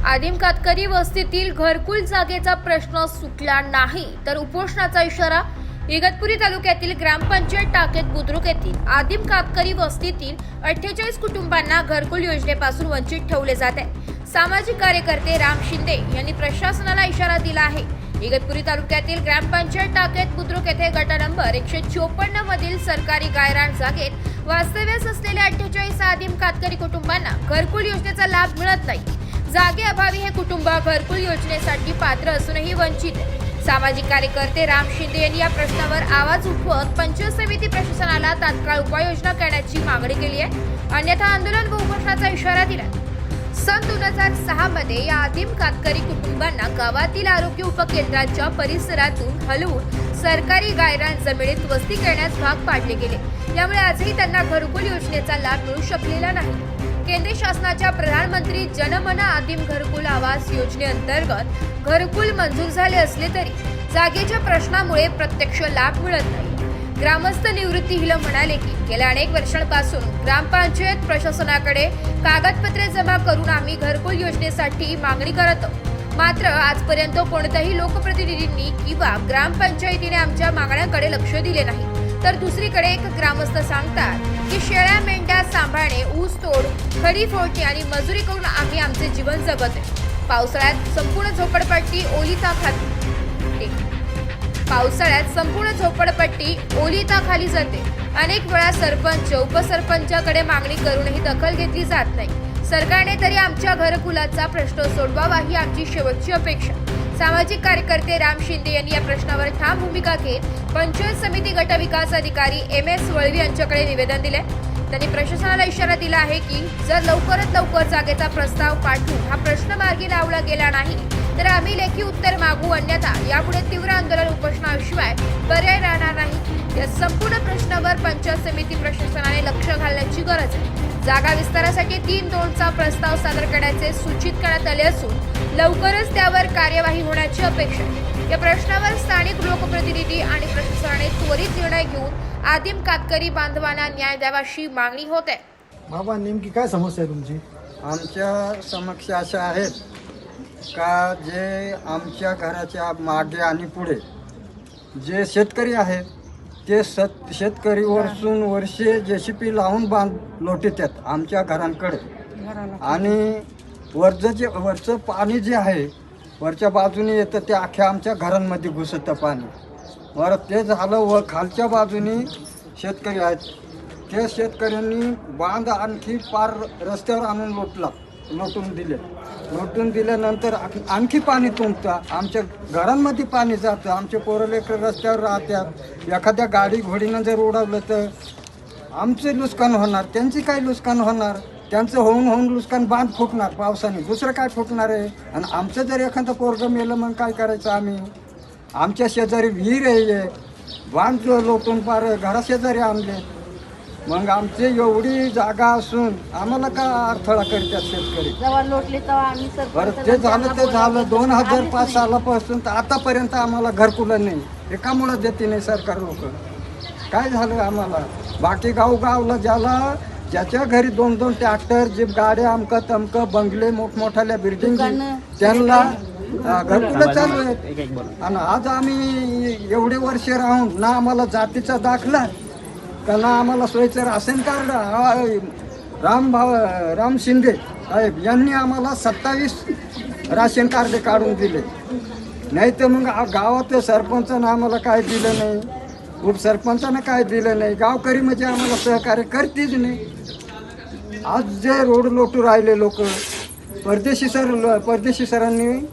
आदिम कातकरी वस्तीतील घरकुल जागेचा प्रश्न सुटला नाही तर उपोषणाचा इशारा। इगतपुरी तालुक्यातील ग्रामपंचायत टाकेत बुद्रुक येथील आदिम कातकरी वस्तीतील 48 कुटुंबांना घरकुल योजनेपासून वंचित ठेवले जात आहे। सामाजिक कार्यकर्ते राम शिंदे यांनी प्रशासनाला इशारा दिला आहे। इगतपुरी तालुक्यातील ग्रामपंचायत टाकेत बुद्रुक येथे गट नंबर 154 मधील सरकारी गायरान जागेत वास्तव्यास असलेल्या 48 आदिम कातकरी कुटुंबांना घरकुल योजनेचा लाभ मिळत नाही। जागेअभावी हे कुटुंब घरकुल योजनेसाठी पात्र असूनही वंचित आहे। सामाजिक कार्यकर्ते राम शिंदे यांनी या प्रश्नावर आवाज उठवत पंचायत समिती प्रशासनाला तात्काळ उपाययोजना करण्याची मागणी केली आहे, अन्यथा आंदोलन व उपोषणाचा इशारा दिला। सन 2006 मध्ये या आदिम कातकरी कुटुंबांना गावातील आरोग्य उपकेंद्राच्या परिसरातून हलवून सरकारी गायरान जमिनीत वस्ती करण्यास भाग पाडले गेले। यामुळे आजही त्यांना घरकुल योजनेचा लाभ मिळू शकलेला नाही। केंद्र शासनाच्या प्रधानमंत्री जनमन आदिम घरकुल आवास योजनेअंतर्गत घरकुल मंजूर झाले असले तरी जागेच्या प्रश्नामुळे प्रत्यक्ष लाभ मिळत नाही। ग्रामस्थ निवृत्ती हिल म्हणाले की गेल्या अनेक वर्षांपासून ग्रामपंचायत प्रशासनाकडे कागदपत्रे जमा करून आम्ही घरकुल योजनेसाठी मागणी करत आहोत, मात्र आजपर्यंत कोणत्याही लोकप्रतिनिधींनी किंवा ग्रामपंचायतीने आमच्या मागण्यांकडे लक्ष दिले नाही। तर दुसरीकडे एक ग्रामस्थ सांगतात की शेळ्या मेंढ्या सांभाळणे, ऊस तोड, खडी फोडणी आणि मजुरी करून आम्ही आमचे जीवन जगत आहे। पावसाळ्यात संपूर्ण झोपडपट्टी ओलिताखाली जाते। अनेक वेळा सरपंच उपसरपंचाकडे मागणी करूनही दखल घेतली जात नाही। सरकारने तरी आमच्या घरकुलाचा प्रश्न सोडवावा ही आमची शेवटची अपेक्षा। सामाजिक कार्यकर्ते राम शिंदे यांनी या प्रश्नावर ठाम भूमिका घेत पंचायत समिती गट विकास अधिकारी MS वळवी यांच्याकडे निवेदन दिले। त्यांनी प्रशासनाला इशारा दिला आहे की जर लवकरात लवकर जागेचा प्रस्ताव पाठवून हा प्रश्न मार्गी लावला गेला नाही तर आम्ही लेखी उत्तर मागू, अन्यथा यापुढे तीव्र आंदोलन उपोषणाशिवाय पर्याय राहणार नाही। या संपूर्ण प्रश्नावर पंचायत समिती प्रशासनाने लक्ष घालण्याची गरज आहे। जागा विस्तारासाठी 3-2चा प्रस्ताव सादर करण्याचे सूचित करण्यात आले असून लवकरच त्यावर कार्यवाही होण्याची अपेक्षा आहे। या प्रश्नावर स्थानिक लोकप्रतिनिधी आणि प्रशासनाने त्वरित निर्णय घेऊन आदिम कातकरी बांधवांना न्याय द्यावाशी मागणी होत आहे। बाबा, नेमकी काय समस्या आहे तुमची? आमच्या समस्या अशा आहेत का जे आमच्या घराच्या मागे आणि पुढे जे शेतकरी आहेत ते शेतकरी वर्षे JCP लावून लोटीतात आमच्या घरांकडे, आणि वरचं पाणी जे आहे वरच्या बाजूने येतं ते अख्ख्या आमच्या घरांमध्ये घुसतं पाणी। बरं, ते झालं व खालच्या बाजूने शेतकरी आहेत, ते शेतकऱ्यांनी बांध आणखी पार रस्त्यावर आणून लोटून दिल्यानंतर आणखी पाणी तुंबतं, आमच्या घरांमध्ये पाणी जातं, आमचे पोरं लेकरं रस्त्यावर राहतात। एखाद्या गाडी घोडीनं जर उडवलं तर आमचे नुकसान होणार, त्यांची काय नुकसान होणार? त्यांचं होऊन नुकसान बांध फुटणार पावसाने, दुसरं काय फुटणार आहे? आणि आमचं जर एखादं पोरगं मेलं मग काय करायचं आम्ही? आमच्या शेजारी विहीर आहे, बांध लोटून पार घराशेजारी आणले, मग आमची एवढी जागा असून आम्हाला का अडथळा करतात शेतकरी? बरं, ते झालं 2005 सालापासून तर आतापर्यंत आम्हाला घरकुलं नाही। एकामुळं देते नाही सरकार लोक। काय झालं आम्हाला? बाकी गावला ज्याच्या घरी 2-2 ट्रॅक्टर, जीप गाड्या, अमकं तमकं बंगले, मोठमोठ्या बिल्डिंग, त्यांना घरकुलं चालू आहेत। आणि आज आम्ही एवढे वर्ष राहून ना आम्हाला जातीचा दाखला का ना आम्हाला सोयीचं राशन कार्ड। राम शिंदे साहेब यांनी आम्हाला 27 राशन कार्ड काढून दिले, नाही तर मग गावात सरपंचानं आम्हाला काय दिलं नाही, उपसरपंचानं काय दिलं नाही, गावकरी म्हणजे आम्हाला सहकार्य करतेच नाही। आज जे रोड लोटू राहिले लोक, परदेशी सरांनी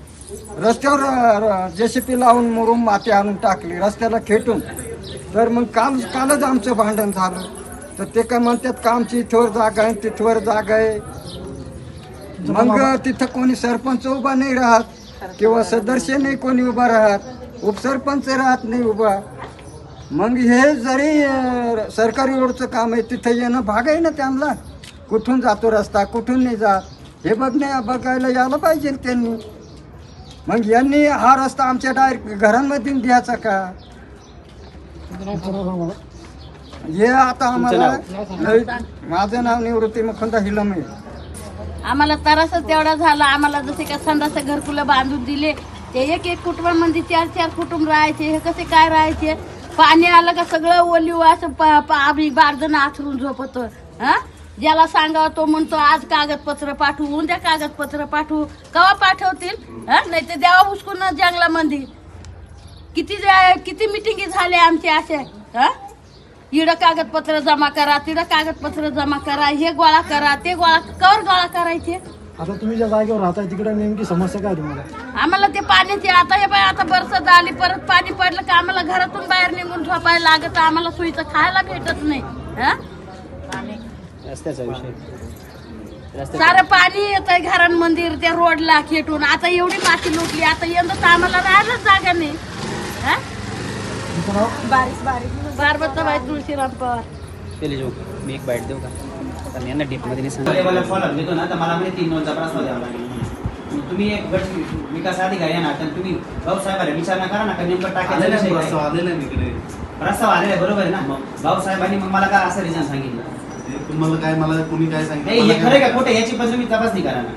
रस्त्यावर JCP लावून मुरुम माती आणून टाकली रस्त्याला खेटून, तर मग कालच आमचं भांडण झालं। तर ते काय म्हणतात का आमची इथवर जागा आहे, तिथवर जागा आहे, मग तिथं कोणी सरपंच उभा नाही राहत किंवा सदस्य नाही कोणी उभा राहत, उपसरपंच राहत नाही उभा। मग हे जरी सरकारी रोडचं काम आहे तिथं येणं भाग आहे ना त्यांना, कुठून जातो रस्ता कुठून नाही जात हे बघायला यायला पाहिजे त्यांनी। मग यांनी हा रस्ता आमच्या डायरेक्ट घरांमध्ये द्यायचा का? हे आता आम्हाला, माझं नाव निवृत्ती मुकुंद हिलमे। आम्हाला त्रासच तेवढा झाला. आम्हाला जसे का संडास घरकुलं बांधून दिले, ते एक एक कुटुंबामध्ये 4-4 कुटुंब राहायचे. हे कसे काय राहायचे? पाणी आलं का सगळं ओलीव असं आम्ही बारदन आचरून झोपतो. हा, ज्याला सांगावं तो म्हणतो आज कागदपत्र पाठवू, उद्या कागदपत्र पाठवू. केव्हा पाठवतील? नाही तर द्यावा हुसकून जंगलामध्ये. किती मिटिंगी झाले आमचे असे. इडं कागदपत्र जमा करा, तिडं कागदपत्र जमा करा, हे गोळा करा, ते कवर गोळा करायचे. आता तुम्ही ज्या जागेवर राहताय तिकडे नेमकी समस्या काय तुम्हाला? आम्हाला ते पाण्याची आता हे बाय आता बरसात आली, परत पाणी पडलं का आम्हाला घरातून बाहेर निघून झोपायला लागत. आम्हाला सोयीचं खायला भेटत नाही. रस्त्याचा विषय सारं पाणी येत आहे घरांमध्ये, त्या रोडला खेटून. आता एवढी माती लुटली, आता यंदा तर आम्हाला राहायलाच जागा नाही. तुमचं नाव? बारबताबाई तुळशीराम पवार. पेले जो मी एक बाईट देऊ का? कारण यांना डीपमध्ये नाही सांगा. लेवलला फॉलोअप घेतो ना, तर मला म्हणजे 3 नोंदचा प्रस्ताव द्यावा लागेल. तुम्ही एक गट विकास अधिकारी आहे ना, तर तुम्ही भाऊसाहेबांना विचारणा करा ना, का नेमकं टाकायचा विषय काय? प्रस्ताव आलेला आहे, बरोबर आहे ना? भाऊसाहेबांनी मग मला काय असं रिझन सांगितलं? मला कोणी काय नाही, हे खरं का खोटं याची पण तुम्ही तपासणी करा ना.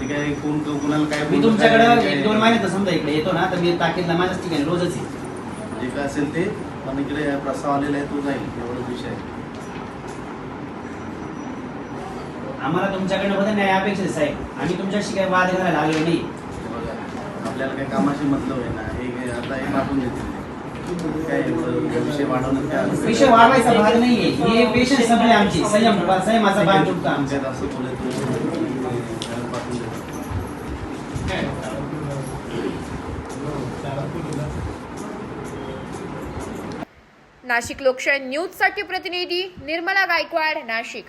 कोणाला काय मी तुमच्याकडे 1-2 महिन्यात समजा इकडे येतो ना, तर मी ताकीदला माझ्याच ठिकाणी रोजच आहे. जे काय असेल ते पण इकडे प्रस्ताव आलेला आहे तो जाईल, एवढाच विषय आहे. आम्हाला तुमच्याकडनं बदल न्याय अपेक्षित आहे साहेब. आम्ही तुमच्याशी काही वाद घालायला आलेलो नाही. आपल्याला काही कामाशी मतलब आहे ना, हे आता हे पाठवून देतील काय एवढं विषय वाढवण्यात काय अर्थ आहे? विषय वाढवायचा भाग नाहीये, हे पेशंट संपले आमची. संयमाचा भाग तुटतो आमचा. आमच्यात असं बोलायचं पाठवून देतील. नाशिक लोकशाही न्यूजसाठी प्रतिनिधी निर्मला गायकवाड, नाशिक.